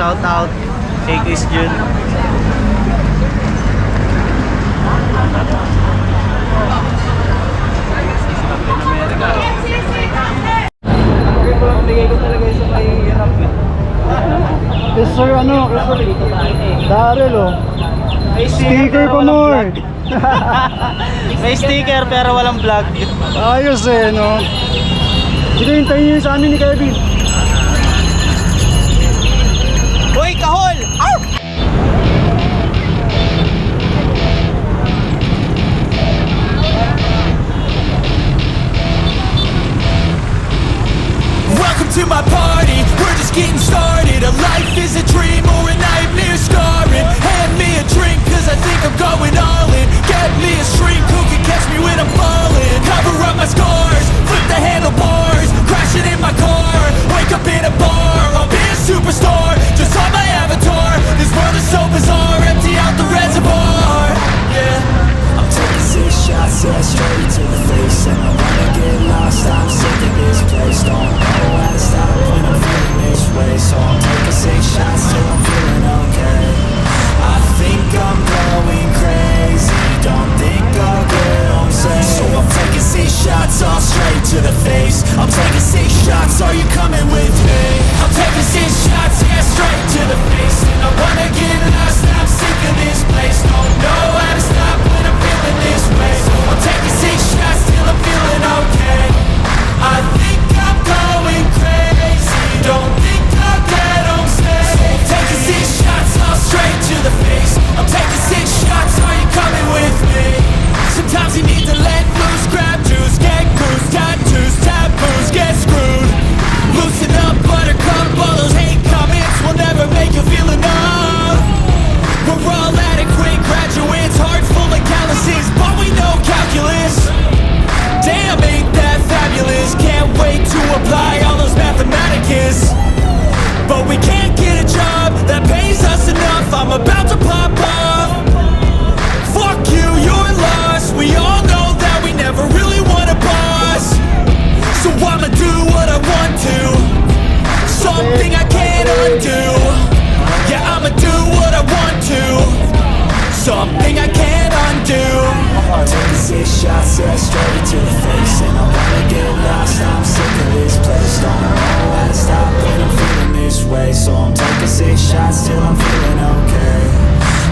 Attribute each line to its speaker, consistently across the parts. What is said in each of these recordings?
Speaker 1: shout out kay Chris Jun. Bigay ko talaga yung sa may hirap.
Speaker 2: Yes sir, ano? Daryl oh.
Speaker 1: May
Speaker 2: Sticker pa more.
Speaker 1: May sticker pero walang vlog.
Speaker 2: Ayos eh, no? Dito hintayin nyo sa amin ni Kevin.
Speaker 1: Hoy, kahol! Ow!
Speaker 3: Welcome to my party, we're just getting started. A life is a dream or a nightmare scarring. Hand me a drink cause I think I'm going all in. Get me a shrink who can catch me when I'm falling. Cover up my scars, flip the handlebars, crashing in my car, wake up in a bar. I'll be a superstar, just on my avatar. This world is so bizarre, empty out the reservoir. Yeah, I'm taking 6 shots, yeah, straight to the face. And I wanna get lost, I'm sick of this place. Don't know how to stop when I'm feeling this way. So I'm taking 6 shots till I'm feeling okay. I think I'm going crazy, don't think I'll get home safe. So I'm taking 6 shots all straight to the face. I'm taking 6 shots, are you coming with me? I'm taking 6 shots, yeah, straight to the face. And I wanna get lost, I'm sick of this place. Don't know how to stop when I'm feeling this way. So I'm taking 6 shots till I'm feeling okay. I think I'm going crazy, don't think I'll get home safe. So I'm taking 6 shots all straight to the face. I'm taking 6 shots, are you coming with me? Sometimes you need to let loose, grab juice, get cruise, tattoos, taboos, get screwed. Loosen up, buttercup, all those hate comments will never make you feel enough. We're all adequate graduates, heart full of calluses, but we know calculus. Damn, ain't that fabulous, can't wait to apply all those mathematicus. But we can't get a job that pays us enough, I'm about to pop off. Fuck you, you're lost, we all know that we never really want a boss. So I'ma do what I want to, something I can't undo. Yeah, I'ma do what I want to, something I can't undo. I'm taking 6 shots, yeah, straight to the face. And I wanna get lost, I'm sick of this place. Don't know how to stop when I'm feeling this way. So I'm taking 6 shots till I'm feeling okay.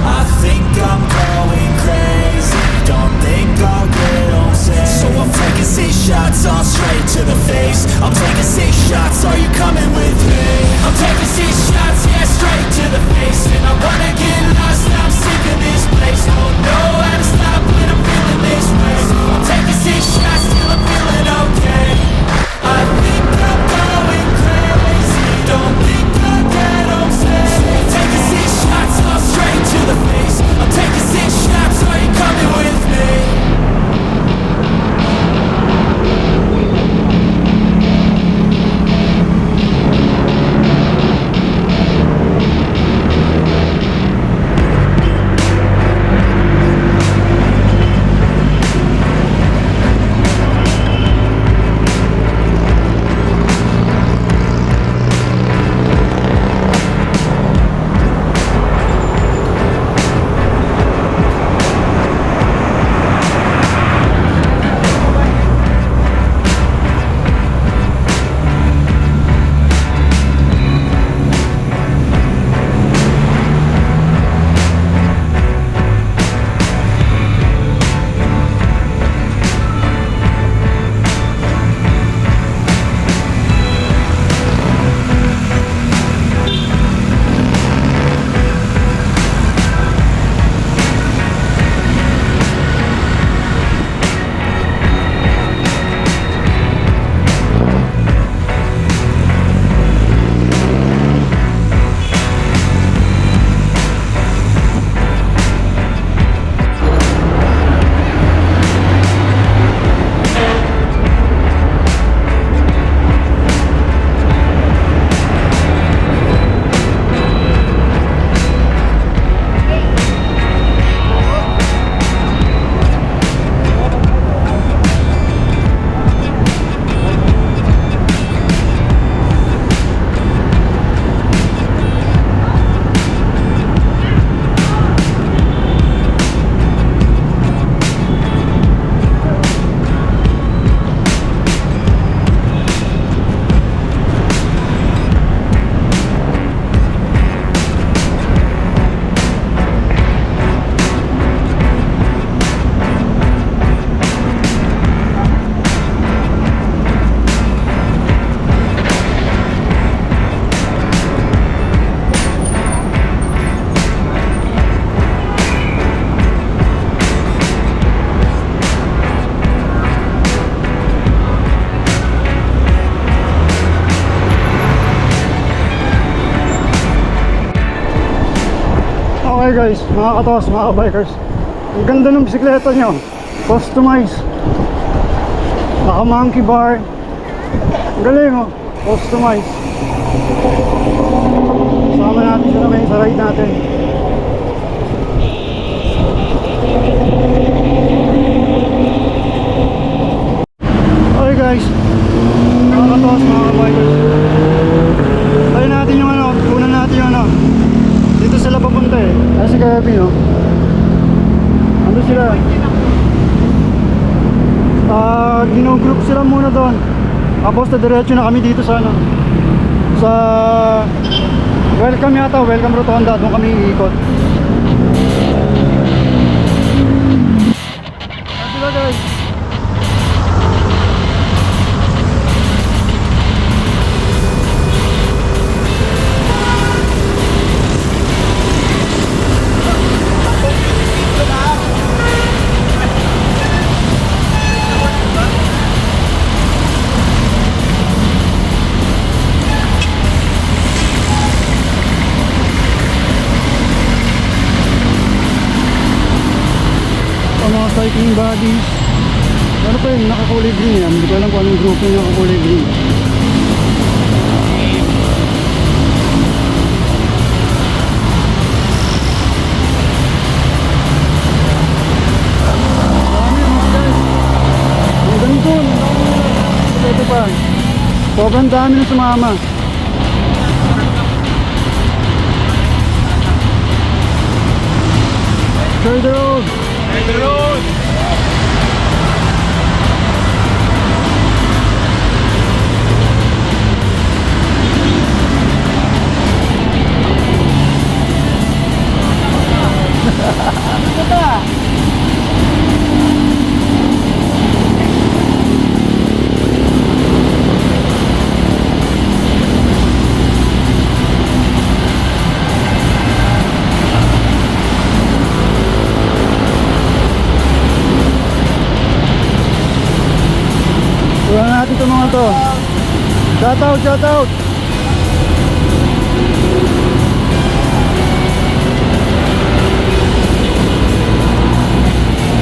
Speaker 3: I think I'm going crazy, don't think I'll get home safe. So I'm taking 6 shots all straight to the face. I'm taking 6 shots, are you coming with me? I'm taking 6 shots, yeah, straight to the face. And I wanna get lost, I'm sick of this place. Don't know how to stop when I'm feeling this way. So I'm taking 6 shots till I'm feeling okay. I think I'm going crazy, don't think I'll get home safe. So I'm taking 6 shots all straight to the face. I'm taking 6 shots, are you coming with me?
Speaker 2: Okay guys, mga katos, mga bikers, ang ganda ng bisikleta nyo. Customize. Naka monkey bar. Ang galing oh. Customize. Sama natin sila ngayon sa ride natin. Okay guys, mga katos, mga bikers, tayo natin yung ano, kunan natin yung ano. Dito sila papunta eh. Ay si Kevin oh. Ano sila? Ginugroup sila muna doon. Tapos diretso na kami dito sa ano, sa welcome yata, welcome Rotonda. Doon kami iikot. Ano sila guys? Mga cycling bodies. Ano pa yun? Nakakulay green yan. Hindi ko alam kung anong grupo yung nakakulay green. Dami mga guys. Ang ganito. Ito pa. Sobrang dami na sumama. Share the road.
Speaker 1: The road! Tuhan natin ito mga to. Shout out, shout out.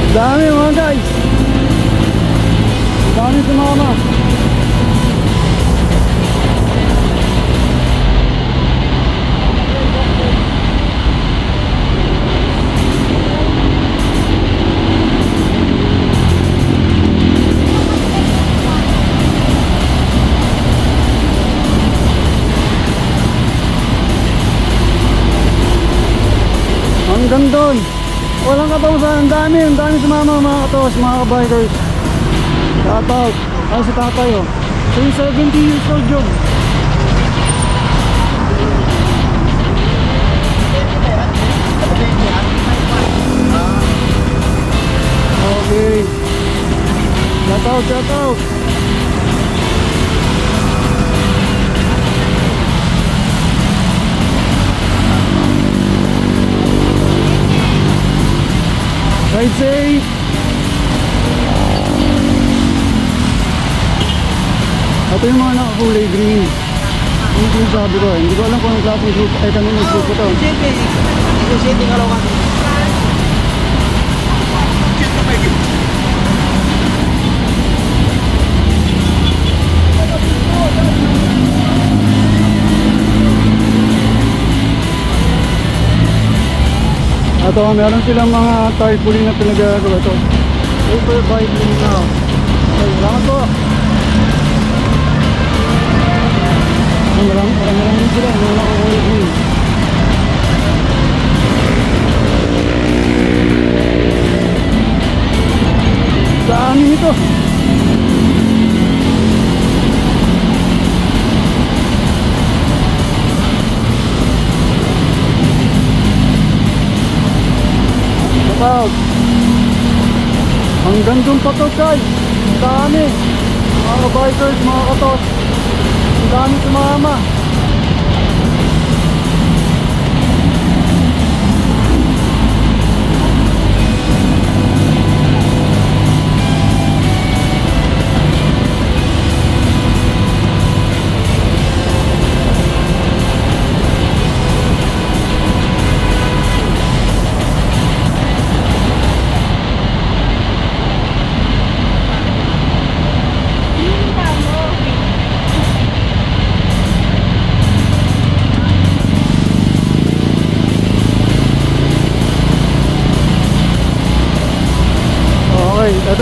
Speaker 1: Dami mga guys. Dami sumama. Hanggang doon, walang katapusan. Ang dami sumama mga katos, mga bikers. Shout out. Ay si tatay oh. So yung 70 years old yun. Okay. Shout out, shout out. Ride safe. Ito yung mga nakakulay green. Yung sinasabi ko eh. Hindi ko alam kung anong klaseng group. Eh kanunong group ko to. City ka lang.
Speaker 2: Ito, meron silang mga tarpaulin na pinagagawa ito. Over biking now. Okay, salamat po. Marami sila. Mga nakakulay green. Dami nito. Out. Hanggang doon pa to guys. Dami. Mga bikers, mga katos. Dami sumama.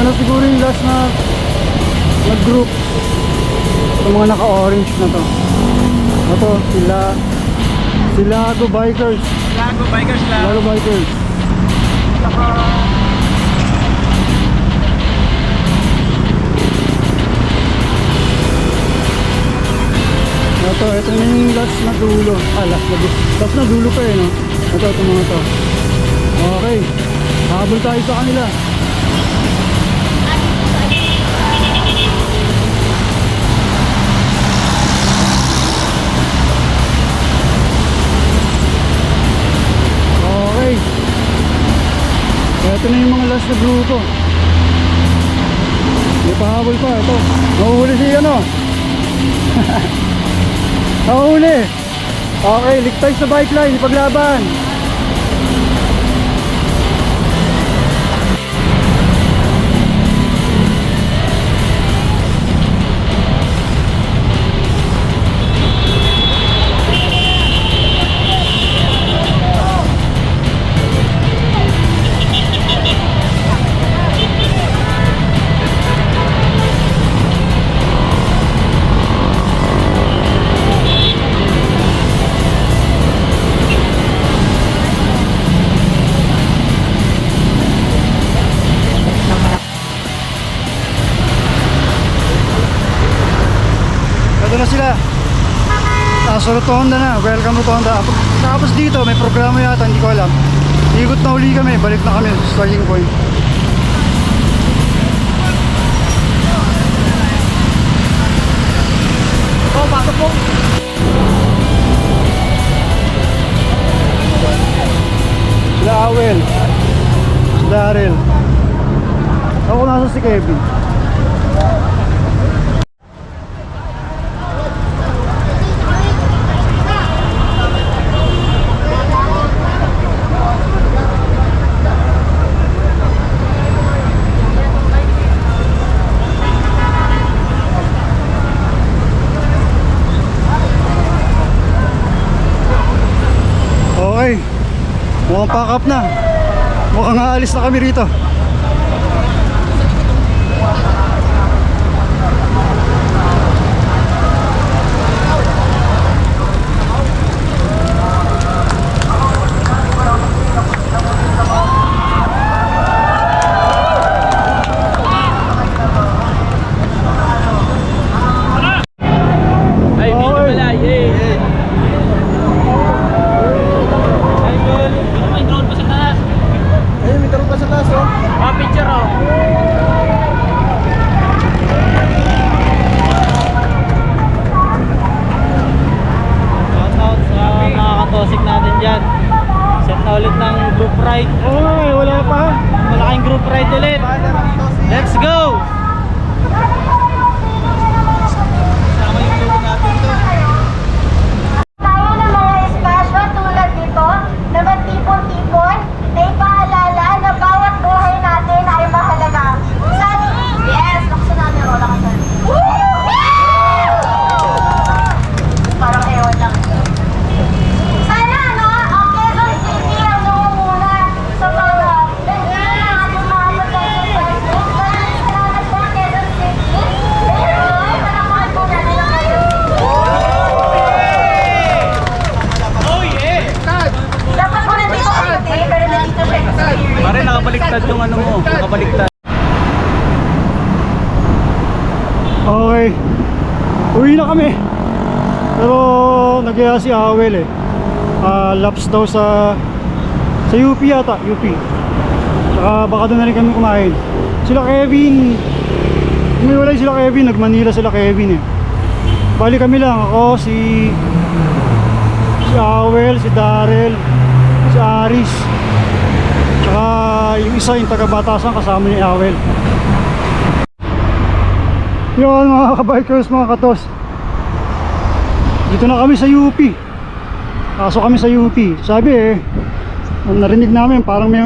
Speaker 1: Ano siguro yung last na nag-group. Itong mga naka-orange na to. Ito, Lago Bikers.
Speaker 2: Lago Bikers lang.
Speaker 1: Lago Bikers. Ito na yung last na dulo. Last na dulo pa eh, no? Ito mga to. Okay. Habol tayo sa kanila. Okay. Ito na yung mga last na grupo. May pahabol pa. Ito. Nahuhuli si ano. Nahuhuli. Okay. Ligtay sa bike line. Ipaglaban. Ito na sila. Nasa Rotonda na. Welcome Rotonda. Tapos dito may programa yata, hindi ko alam. Ikot na uli kami. Balik na kami sa starting point. Pasok po. Sila Awel. Si Daryl. Ako nasa si Kevin. Okay, mukhang pack up na. Mukhang aalis na kami rito.
Speaker 2: Ay, video pala. Yay!
Speaker 1: Ayun, may tarong pa sa taas, oh.
Speaker 2: Picture oh. Shoutout sa mga Toseek natin dyan. Set na ulit ng group ride.
Speaker 1: Ay, wala pa.
Speaker 2: Malaking group ride ulit. Let's go! Sama yung group natin to.
Speaker 4: Tayo ng mga espasyo tulad nito na magtipon-tipon na ipaalala na bawat buhay natin ay mahalaga. Yes! Laksa namin rola ka dyan. Parang ewan lang. Sana ang Quezon City ang nangunguna sa pag-bigyan ng ating mga pagkakas. Maraming salamat po Quezon City. Ngayon, palakpakan po natin ang Quezon City. Dapat ko nandito kayo, pero nandito siya experience.
Speaker 2: Pare, nakabaliktad yung ano mo. Nakabaliktad.
Speaker 1: Okay. Uwi na kami. Pero nagyaya si Awel eh. Laps daw sa UP yata, UP. Saka baka doon na rin kami kumain. Sila Kevin. Umiwalay sila Kevin, nag-Manila sila Kevin eh. Bali kami lang, ako, si Awel, si Daryl, si Aris. Saka yung isa, yung taga-Batasan kasama ni Awel. Yun mga kabikers, mga katos. Dito na kami sa UP. Kaso kami sa UP. Sabi eh, narinig namin parang may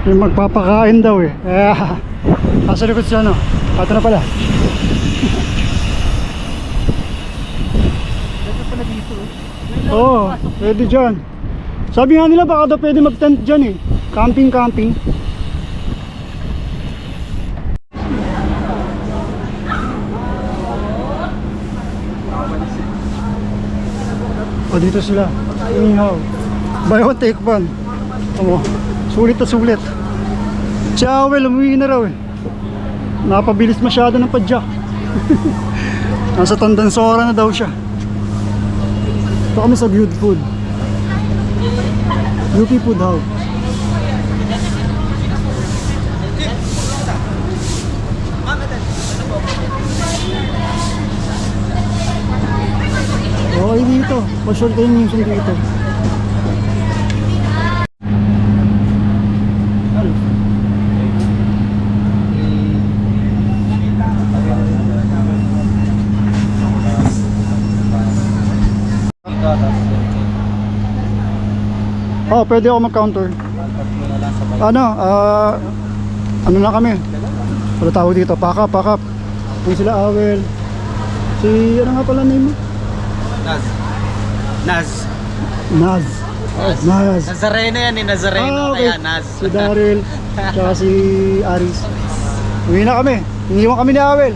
Speaker 1: magpapakain daw eh. Nasa likod siya no. Ito na pala. Oo, pwede dyan. Sabi nga nila baka daw pwede mag-tent dyan eh. Camping.
Speaker 2: O dito sila. Inihaw. Buy one take one. Tama. Sulit na sulit. Si Awel, umuwi na raw eh. Napabilis masyado ng padyak. Nasa Tandansora na daw siya. Ito kami sa Good Food. UP Food House. Okay dito. Pa-short kayo minsan dito. Oh, pwede ako mag-counter. Ano na kami? Ano tawag dito? Pack up. Yung sila Awel. Si, ano nga pala name mo?
Speaker 5: Naz. Nazareno yan eh, Nazareno.
Speaker 2: Okay.
Speaker 5: Kaya Naz.
Speaker 2: Si Daryl, tsaka si Aris. Uwi na kami. Iniwan kami ni Awel.